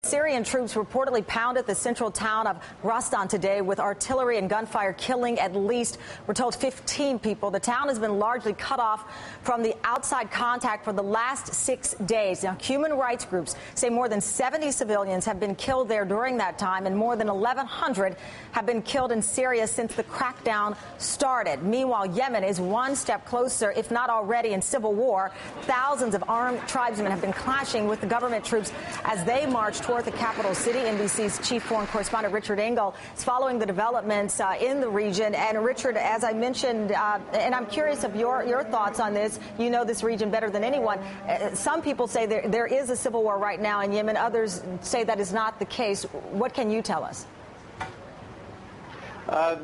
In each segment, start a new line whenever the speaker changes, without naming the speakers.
Syrian troops reportedly pounded the central town of Rastan today with artillery and gunfire, killing at least, we're told, 15 people. The town has been largely cut off from the outside contact for the last 6 days. Now, human rights groups say more than 70 civilians have been killed there during that time, and more than 1,100 have been killed in Syria since the crackdown started. Meanwhile, Yemen is one step closer, if not already, in civil war. Thousands of armed tribesmen have been clashing with the government troops as they march toward the capital city. NBC's chief foreign correspondent Richard Engel is following the developments in the region. And Richard, as I mentioned, and I'm curious of your thoughts on this. You know this region better than anyone. Some people say there is a civil war right now in Yemen. Others say that is not the case. What can you tell us?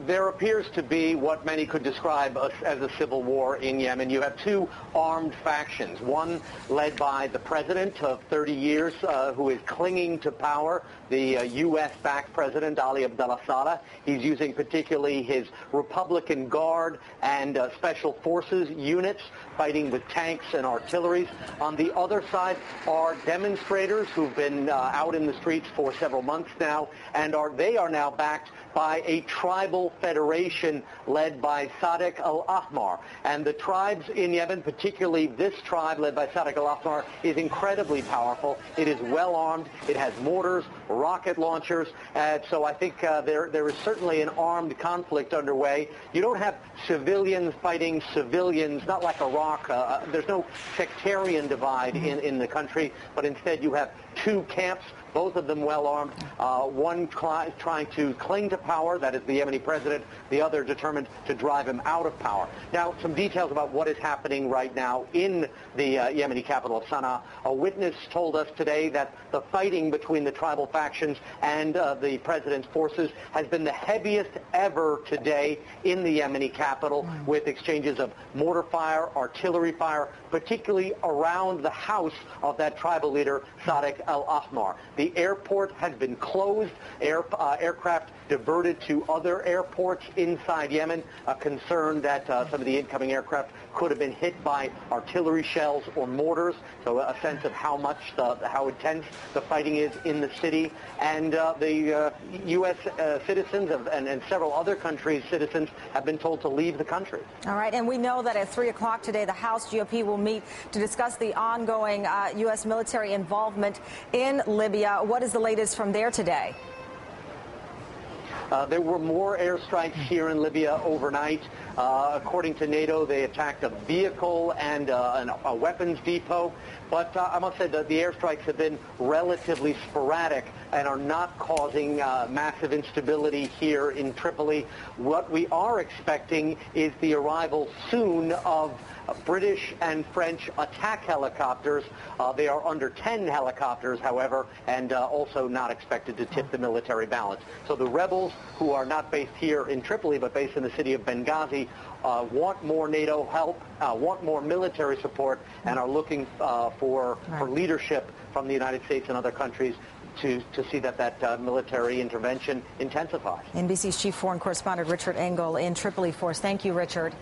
There appears to be what many could describe as a civil war in Yemen. You have two armed factions, one led by the president of 30 years who is clinging to power, the U.S.-backed president, Ali Abdullah Saleh. He's using particularly his Republican Guard and Special Forces units fighting with tanks and artillery. On the other side are demonstrators who've been out in the streets for several months now, and they are now backed by a tribal federation led by Sadiq al-Ahmar. And the tribes in Yemen, particularly this tribe led by Sadiq al-Ahmar, is incredibly powerful. It is well armed. It has mortars, rocket launchers. So I think there is certainly an armed conflict underway. You don't have civilians fighting civilians, not like Iraq. There's no sectarian divide in the country, but instead you have two camps, both of them well armed, one trying to cling to power, that is the Yemeni president, the other determined to drive him out of power. Now, some details about what is happening right now in the Yemeni capital of Sana'a. A witness told us today that the fighting between the tribal factions and the president's forces has been the heaviest ever today in the Yemeni capital, with exchanges of mortar fire, artillery fire, particularly around the house of that tribal leader, Sadiq al-Ahmar. The airport has been closed, aircraft diverted to other airports inside Yemen, a concern that some of the incoming aircraft could have been hit by artillery shells or mortars, so a sense of how intense the fighting is in the city. And the U.S. citizens and several other countries' citizens have been told to leave the country.
All right, and we know that at 3 o'clock today, the House GOP will meet to discuss the ongoing U.S. military involvement in Libya. What is the latest from there today?
There were more airstrikes here in Libya overnight. According to NATO, they attacked a vehicle and a weapons depot. But I must say that the airstrikes have been relatively sporadic and are not causing massive instability here in Tripoli. What we are expecting is the arrival soon of British and French attack helicopters. They are under 10 helicopters, however, and also not expected to tip the military balance. So the rebels, who are not based here in Tripoli but based in the city of Benghazi, want more NATO help, want more military support, and are looking for leadership from the United States and other countries to see that military intervention intensifies.
NBC's chief foreign correspondent Richard Engel in Tripoli for us. Thank you, Richard.